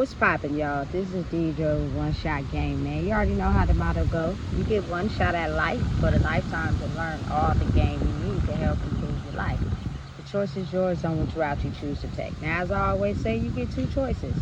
What's poppin', y'all? This is DJ One Shot Game, man. You already know how the motto go. You get one shot at life for the lifetime to learn all the game you need to help improve your life. The choice is yours on which route you choose to take. Now, as I always say, you get two choices.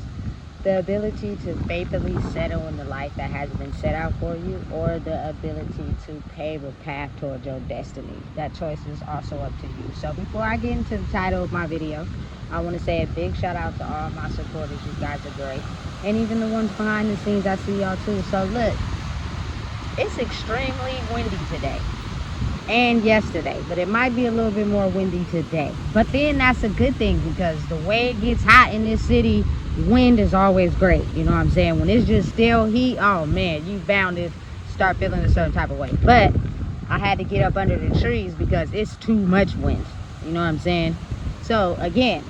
The ability to faithfully settle in the life that has been set out for you, or the ability to pave a path towards your destiny. That choice is also up to you. So before I get into the title of my video, I want to say a big shout out to all my supporters. You guys are great. And even the ones behind the scenes, I see y'all too. So look, it's extremely windy today and yesterday, but it might be a little bit more windy today. But then that's a good thing, because the way it gets hot in this city, wind is always great. You know what I'm saying? When it's just still heat, oh man, you bound to start feeling a certain type of way. But I had to get up under the trees because it's too much wind. You know what I'm saying? So again,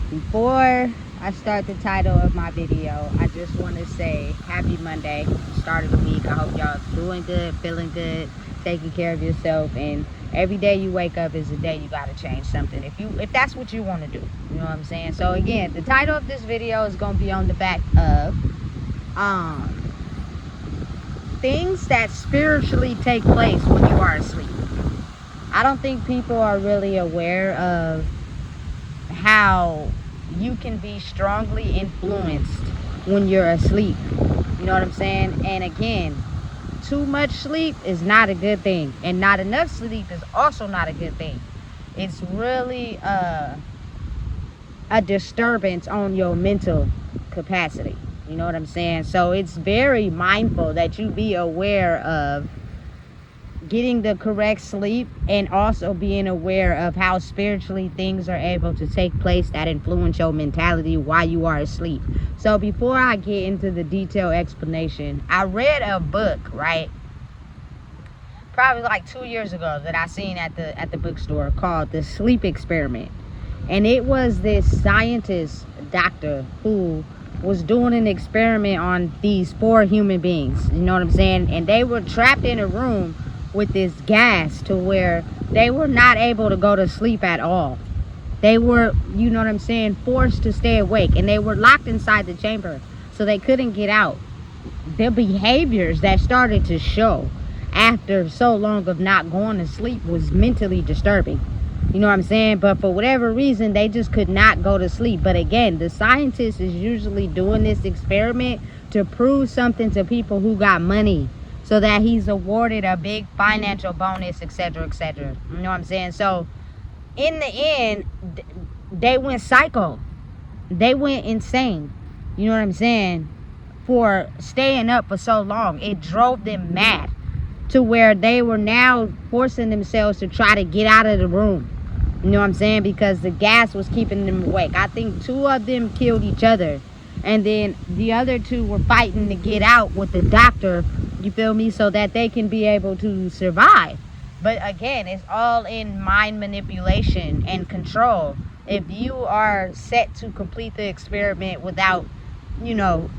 before I start the title of my video, I just want to say happy Monday, start of the week. I hope y'all doing good, feeling good, taking care of yourself, and every day you wake up is a day you got to change something, if that's what you want to do. You know what I'm saying? So again, the title of this video is going to be on the back of things that spiritually take place when you are asleep. I don't think people are really aware of how you can be strongly influenced when you're asleep. You know what I'm saying? And again, too much sleep is not a good thing, and not enough sleep is also not a good thing. It's really a disturbance on your mental capacity. You know what I'm saying? So it's very mindful that you be aware of getting the correct sleep, and also being aware of how spiritually things are able to take place that influence your mentality while you are asleep. So before I get into the detailed explanation, I read a book, right, probably like 2 years ago, that I seen at the bookstore, called The Sleep Experiment. And it was this scientist doctor who was doing an experiment on these 4 human beings. You know what I'm saying? And they were trapped in a room with this gas to where they were not able to go to sleep at all. They were, you know what I'm saying, forced to stay awake, and they were locked inside the chamber, so they couldn't get out. The behaviors that started to show after so long of not going to sleep was mentally disturbing. You know what I'm saying? But for whatever reason, they just could not go to sleep. But again, the scientist is usually doing this experiment to prove something to people who got money, so that he's awarded a big financial bonus, etc., etc. You know what I'm saying? So in the end, they went psycho. They went insane. You know what I'm saying? For staying up for so long. It drove them mad, to where they were now forcing themselves to try to get out of the room. You know what I'm saying? Because the gas was keeping them awake. I think 2 of them killed each other, and then the other 2 were fighting to get out with the doctor, you feel me, so that they can be able to survive. But again, it's all in mind manipulation and control. If you are set to complete the experiment without, you know,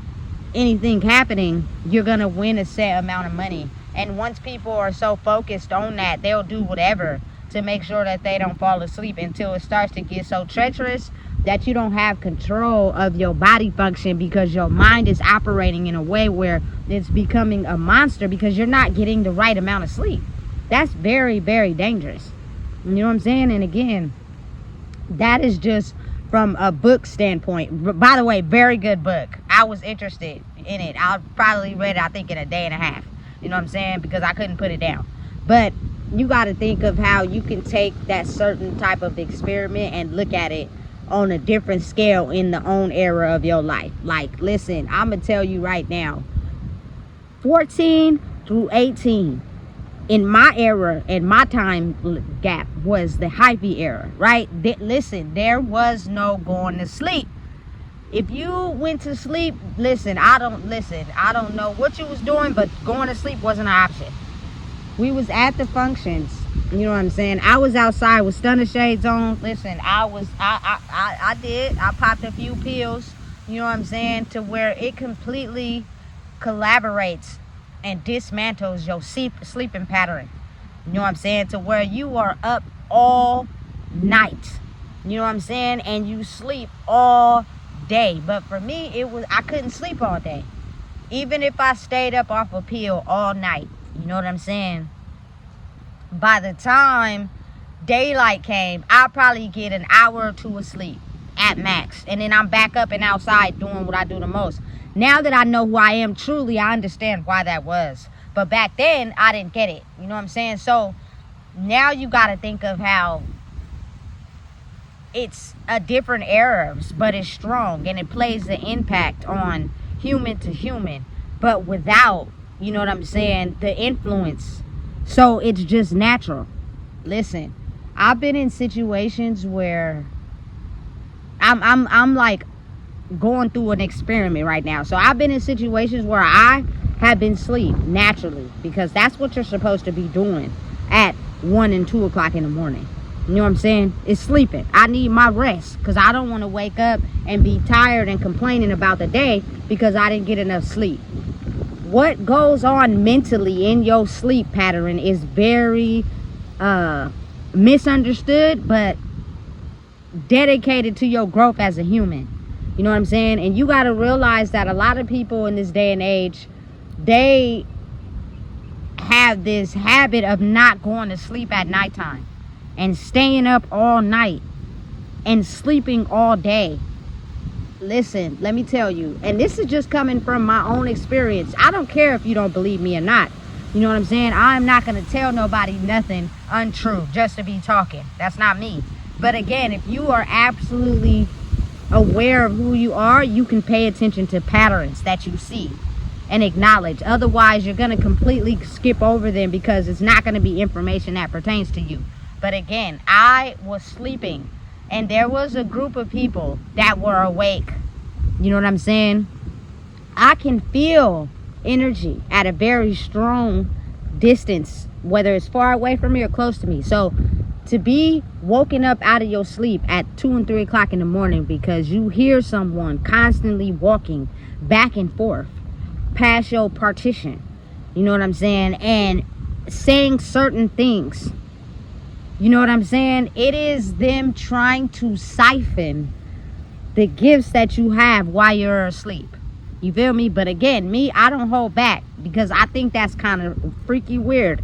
anything happening, you're gonna win a set amount of money. And once people are so focused on that, they'll do whatever to make sure that they don't fall asleep, until it starts to get so treacherous that you don't have control of your body function, because your mind is operating in a way where it's becoming a monster, because you're not getting the right amount of sleep. That's very, very dangerous. You know what I'm saying? And again, that is just from a book standpoint. By the way, very good book. I was interested in it. I probably read it, I think, in a day and a half. You know what I'm saying? Because I couldn't put it down. But you got to think of how you can take that certain type of experiment and look at it on a different scale in the own era of your life. Like, listen, I'm gonna tell you right now, 14 through 18 in my era, in my time gap, was the hyphy era, right? Listen, there was no going to sleep. If you went to sleep, listen, I don't know what you was doing, but going to sleep wasn't an option. We was at the functions. You know what I'm saying? I was outside with stunner shades on. Listen, I popped a few pills, you know what I'm saying, to where it completely collaborates and dismantles your sleeping pattern. You know what I'm saying? To where you are up all night. You know what I'm saying? And you sleep all day. But for me, I couldn't sleep all day. Even if I stayed up off a pill all night, you know what I'm saying? By the time daylight came, I'll probably get an hour or two of sleep at max. And then I'm back up and outside doing what I do the most. Now that I know who I am truly, I understand why that was. But back then, I didn't get it. You know what I'm saying? So now you got to think of how it's a different era, but it's strong. And it plays the impact on human to human, but without, you know what I'm saying, the influence. So it's just natural. Listen, I've been in situations where I'm like going through an experiment right now. So I've been in situations where I have been asleep naturally, because that's what you're supposed to be doing at 1 and 2 o'clock in the morning. You know what I'm saying? It's sleeping. I need my rest, because I don't want to wake up and be tired and complaining about the day because I didn't get enough sleep. What goes on mentally in your sleep pattern is very misunderstood, but dedicated to your growth as a human. You know what I'm saying? And you got to realize that a lot of people in this day and age, they have this habit of not going to sleep at nighttime and staying up all night and sleeping all day. Listen, let me tell you, and this is just coming from my own experience. I don't care if you don't believe me or not. You know what I'm saying? I'm not going to tell nobody nothing untrue just to be talking. That's not me. But again, if you are absolutely aware of who you are, you can pay attention to patterns that you see and acknowledge. Otherwise, you're going to completely skip over them because it's not going to be information that pertains to you. But again, I was sleeping and there was a group of people that were awake. You know what I'm saying? I can feel energy at a very strong distance, whether it's far away from me or close to me. So to be woken up out of your sleep at 2 and 3 o'clock in the morning because you hear someone constantly walking back and forth past your partition, you know what I'm saying, and saying certain things, you know what I'm saying, it is them trying to siphon the gifts that you have while you're asleep. You feel me? But again, me, I don't hold back because I think that's kind of freaky weird.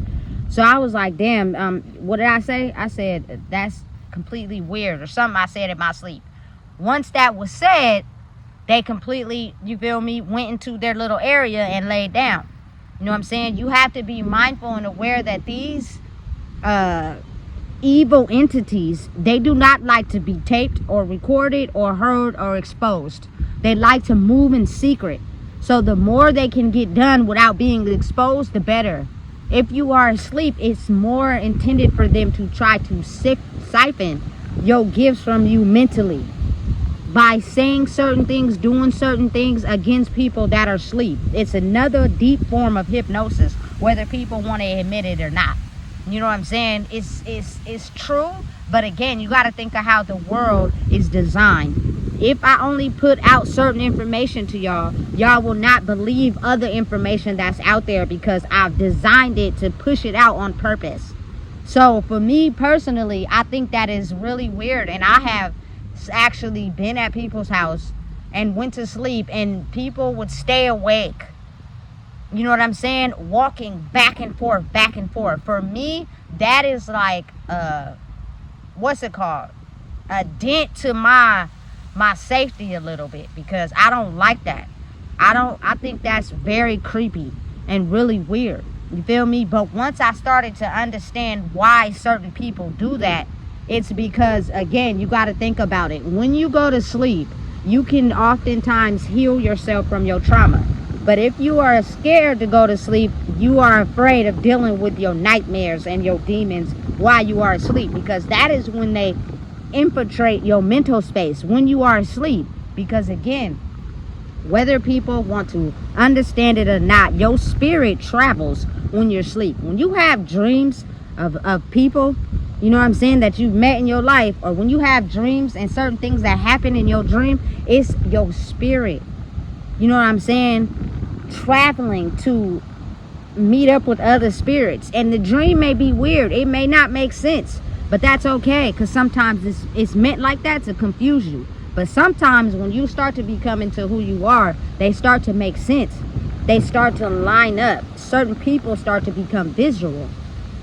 So I was like, damn, what did I say? I said, that's completely weird, or something I said in my sleep. Once that was said, they completely, you feel me, went into their little area and laid down. You know what I'm saying? You have to be mindful and aware that these evil entities, they do not like to be taped or recorded or heard or exposed. They like to move in secret. So the more they can get done without being exposed, the better. If you are asleep, it's more intended for them to try to siphon your gifts from you mentally by saying certain things, doing certain things against people that are asleep. It's another deep form of hypnosis, whether people want to admit it or not. You know what I'm saying? It's true, but again, you got to think of how the world is designed. If I only put out certain information to y'all, y'all will not believe other information that's out there because I've designed it to push it out on purpose. So for me personally, I think that is really weird. And I have actually been at people's house and went to sleep and people would stay awake. You know what I'm saying? Walking back and forth, back and forth. For me, that is like, what's it called? A dent to my safety a little bit, because I don't like that. I think that's very creepy and really weird. You feel me? But once I started to understand why certain people do that, it's because, again, you got to think about it. When you go to sleep, you can oftentimes heal yourself from your trauma. But if you are scared to go to sleep, you are afraid of dealing with your nightmares and your demons while you are asleep, because that is when they infiltrate your mental space, when you are asleep. Because again, whether people want to understand it or not, your spirit travels when you're asleep. When you have dreams of people, you know what I'm saying, that you've met in your life, or when you have dreams and certain things that happen in your dream, it's your spirit, you know what I'm saying, traveling to meet up with other spirits. And the dream may be weird, it may not make sense, but that's okay, because sometimes it's meant like that to confuse you. But sometimes when you start to become into who you are, they start to make sense. They start to line up. Certain people start to become visual.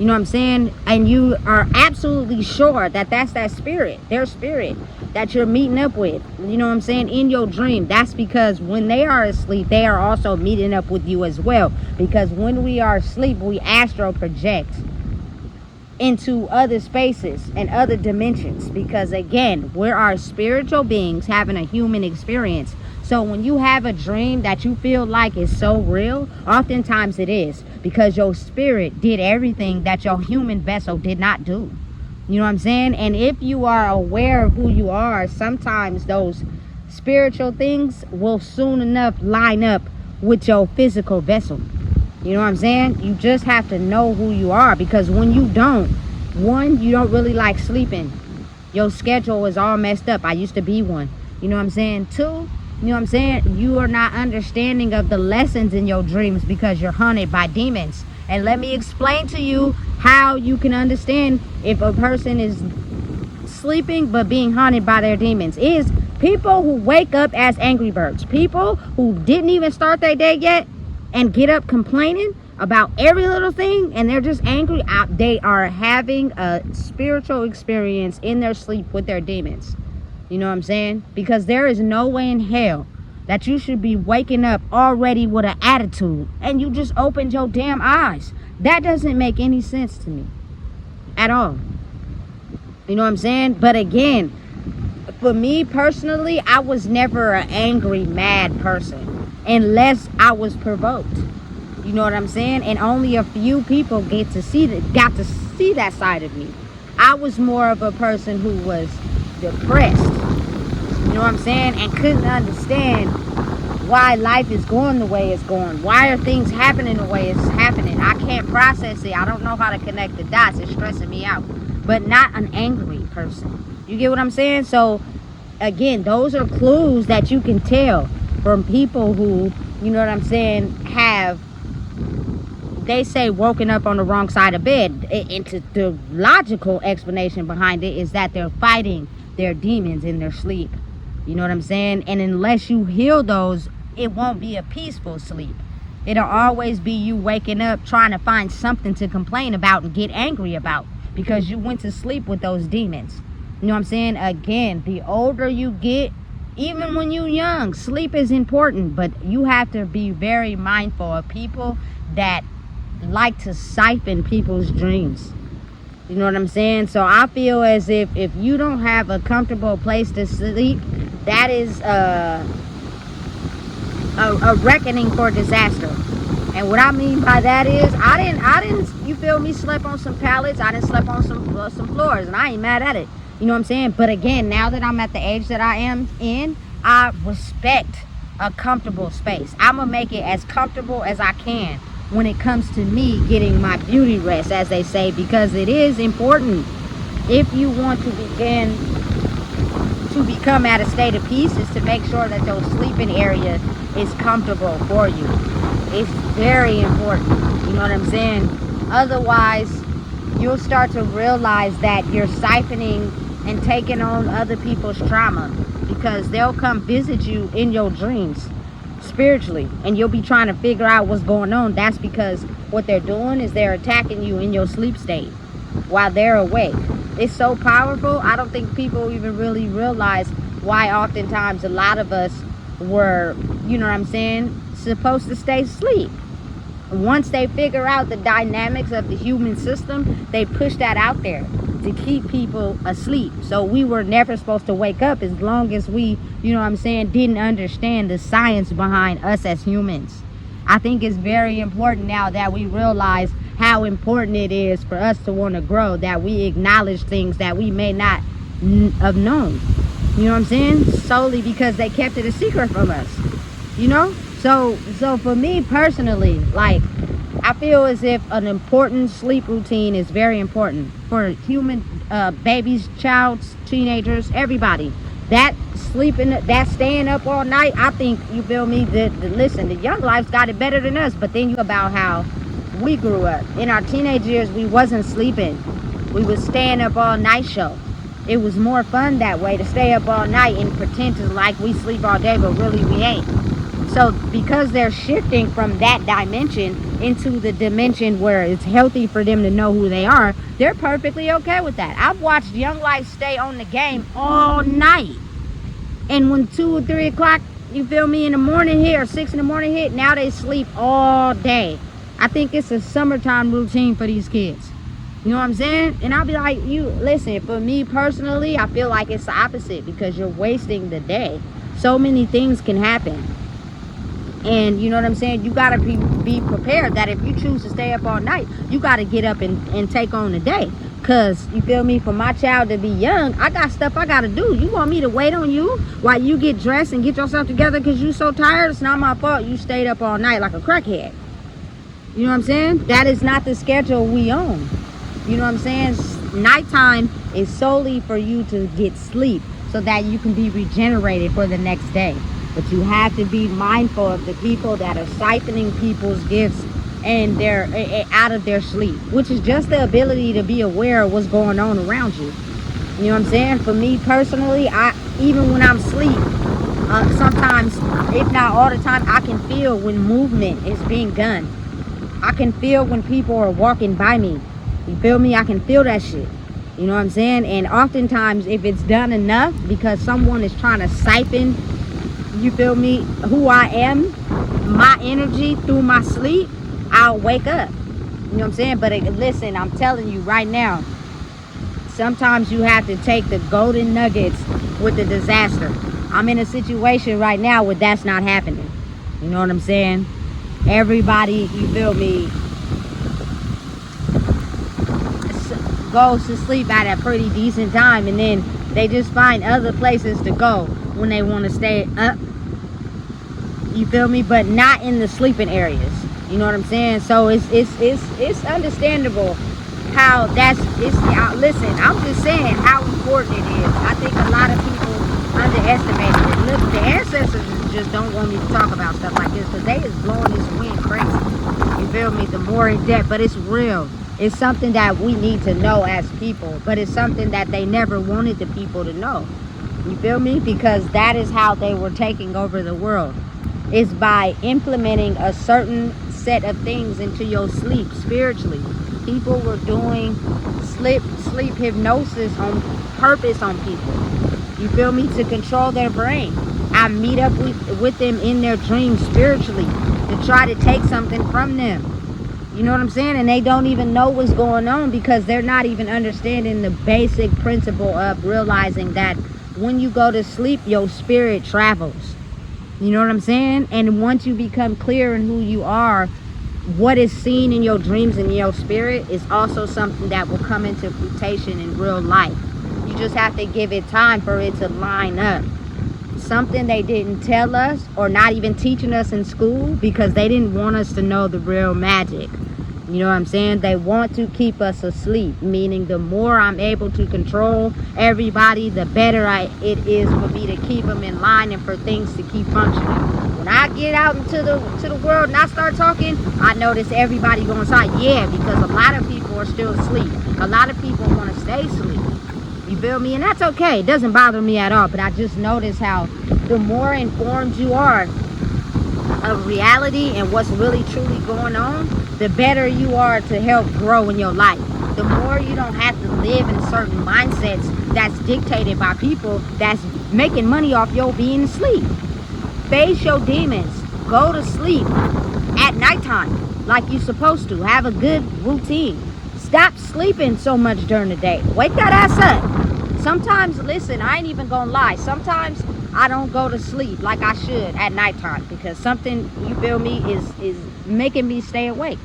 You know what I'm saying? And you are absolutely sure that that's that spirit, their spirit, that you're meeting up with. You know what I'm saying? In your dream. That's because when they are asleep, they are also meeting up with you as well. Because when we are asleep, we astral project into other spaces and other dimensions. Because again, we are spiritual beings having a human experience. So when you have a dream that you feel like is so real, oftentimes it is, because your spirit did everything that your human vessel did not do. You know what I'm saying? And if you are aware of who you are, sometimes those spiritual things will soon enough line up with your physical vessel. You know what I'm saying? You just have to know who you are, because when you don't, one, you don't really like sleeping. Your schedule is all messed up. I used to be one. You know what I'm saying? Two, you know what I'm saying? You are not understanding of the lessons in your dreams because you're haunted by demons. And let me explain to you how you can understand if a person is sleeping but being haunted by their demons. Is people who wake up as angry birds. People who didn't even start their day yet and get up complaining about every little thing, and they're just angry. They are having a spiritual experience in their sleep with their demons. You know what I'm saying? Because there is no way in hell that you should be waking up already with an attitude and you just opened your damn eyes. That doesn't make any sense to me at all. You know what I'm saying? But again, for me personally, I was never an angry, mad person unless I was provoked. You know what I'm saying? And only a few people got to see that side of me. I was more of a person who was depressed, you know what I'm saying, and couldn't understand why life is going the way it's going. Why are things happening the way it's happening? I can't process it. I don't know how to connect the dots. It's stressing me out. But not an angry person. You get what I'm saying? So again, those are clues that you can tell from people who, you know what I'm saying, have, they say, woken up on the wrong side of bed. And the logical explanation behind it is that they're fighting their demons in their sleep. You know what I'm saying? And unless you heal those, it won't be a peaceful sleep. It'll always be you waking up trying to find something to complain about and get angry about, because you went to sleep with those demons. You know what I'm saying? Again, the older you get, even when you're young, sleep is important, but you have to be very mindful of people that like to siphon people's dreams. You know what I'm saying? So I feel as if you don't have a comfortable place to sleep, that is a reckoning for disaster. And what I mean by that is, I didn't, you feel me, slept on some pallets. I didn't sleep on some floors, and I ain't mad at it. You know what I'm saying? But again, now that I'm at the age that I am in, I respect a comfortable space. I'm gonna make it as comfortable as I can when it comes to me getting my beauty rest, as they say, because it is important. If you want to begin to become at a state of peace, is to make sure that your sleeping area is comfortable for you. It's very important. You know what I'm saying? Otherwise, you'll start to realize that you're siphoning and taking on other people's trauma, because they'll come visit you in your dreams spiritually, and you'll be trying to figure out what's going on. That's because what they're doing is they're attacking you in your sleep state while they're awake. It's so powerful. I don't think people even really realize why oftentimes a lot of us were, you know what I'm saying, supposed to stay asleep. Once they figure out the dynamics of the human system, they push that out there to keep people asleep. So we were never supposed to wake up as long as we, you know what I'm saying, didn't understand the science behind us as humans. I think it's very important now that we realize how important it is for us to want to grow, that we acknowledge things that we may not have known. You know what I'm saying? Solely because they kept it a secret from us. You know? So for me personally, like, I feel as if an important sleep routine is very important for human babies, childs, teenagers, everybody. That sleeping, that staying up all night, I think, you feel me, listen, the young lives got it better than us. But then you about how we grew up. In our teenage years, we wasn't sleeping. We was staying up all night show. It was more fun that way, to stay up all night and pretend to like we sleep all day, but really we ain't. So because they're shifting from that dimension into the dimension where it's healthy for them to know who they are, they're perfectly okay with that. I've watched young life stay on the game all night. And when 2 or 3 o'clock, you feel me, in the morning hit, or 6 in the morning hit, now they sleep all day. I think it's a summertime routine for these kids. You know what I'm saying? And I'll be like, you, listen, for me personally, I feel like it's the opposite, because you're wasting the day. So many things can happen. And you know what I'm saying? You got to be prepared that if you choose to stay up all night, you got to get up and take on the day. Because, you feel me, for my child to be young, I got stuff I got to do. You want me to wait on you while you get dressed and get yourself together because you so tired? It's not my fault you stayed up all night like a crackhead. You know what I'm saying? That is not the schedule we own. You know what I'm saying? Nighttime is solely for you to get sleep so that you can be regenerated for the next day. But you have to be mindful of the people that are siphoning people's gifts and they're out of their sleep, which is just the ability to be aware of what's going on around you. You know what I'm saying? For me personally, even when I'm asleep, sometimes, if not all the time, I can feel when movement is being done. I can feel when people are walking by me. You feel me? I can feel that shit. You know what I'm saying? And oftentimes, if it's done enough, because someone is trying to siphon, you feel me, who I am, my energy through my sleep, I'll wake up. You know what I'm saying? But listen, I'm telling you right now, sometimes you have to take the golden nuggets with the disaster. I'm in a situation right now where that's not happening. You know what I'm saying? Everybody, you feel me, goes to sleep at a pretty decent time, and then they just find other places to go when they want to stay up. You feel me? But not in the sleeping areas. You know what I'm saying? So it's understandable how listen, I'm just saying how important it is. I think a lot of people underestimate it. Look, the ancestors just don't want me to talk about stuff like this, because they is blowing this wind crazy. You feel me? The more in depth, but it's real. It's something that we need to know as people, but it's something that they never wanted the people to know. You feel me? Because that is how they were taking over the world. Is by implementing a certain set of things into your sleep spiritually. People were doing sleep hypnosis on purpose on people. You feel me? To control their brain. I meet up with them in their dreams spiritually to try to take something from them. You know what I'm saying? And they don't even know what's going on, because they're not even understanding the basic principle of realizing that when you go to sleep, your spirit travels. You know what I'm saying? And once you become clear in who you are, what is seen in your dreams and your spirit is also something that will come into fruition in real life. You just have to give it time for it to line up. Something they didn't tell us, or not even teaching us in school, because they didn't want us to know the real magic. You know what I'm saying? They want to keep us asleep, meaning the more I'm able to control everybody, the better it is for me to keep them in line and for things to keep functioning. When I get out into the world and I start talking, I notice everybody going inside. Yeah, because a lot of people are still asleep. A lot of people want to stay asleep. You feel me? And that's okay. It doesn't bother me at all. But I just notice how the more informed you are of reality and what's really truly going on, the better you are to help grow in your life. The more you don't have to live in certain mindsets that's dictated by people that's making money off your being asleep. Face your demons. Go to sleep at nighttime like you're supposed to. Have a good routine. Stop sleeping so much during the day. Wake that ass up. Sometimes, listen, I ain't even gonna lie. Sometimes I don't go to sleep like I should at nighttime, because something, you feel me, is making me stay awake.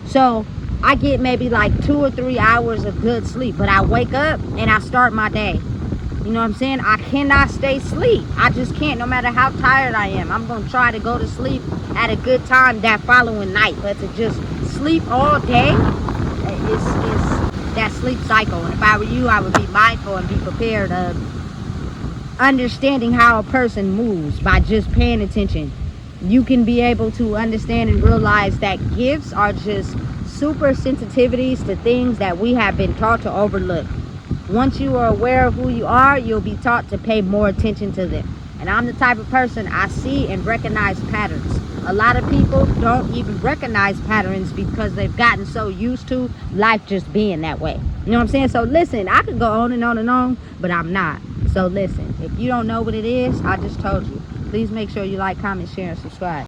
So I get maybe like 2 or 3 hours of good sleep, but I wake up and I start my day. You know what I'm saying? I cannot stay asleep. I just can't, no matter how tired I am. I'm going to try to go to sleep at a good time that following night. But to just sleep all day is that sleep cycle. And if I were you, I would be mindful and be prepared of understanding how a person moves by just paying attention. You can be able to understand and realize that gifts are just super sensitivities to things that we have been taught to overlook. Once you are aware of who you are, you'll be taught to pay more attention to them. And I'm the type of person, I see and recognize patterns. A lot of people don't even recognize patterns because they've gotten so used to life just being that way. You know what I'm saying? So listen, I could go on and on and on, but I'm not. So listen, if you don't know what it is, I just told you. Please make sure you like, comment, share, and subscribe.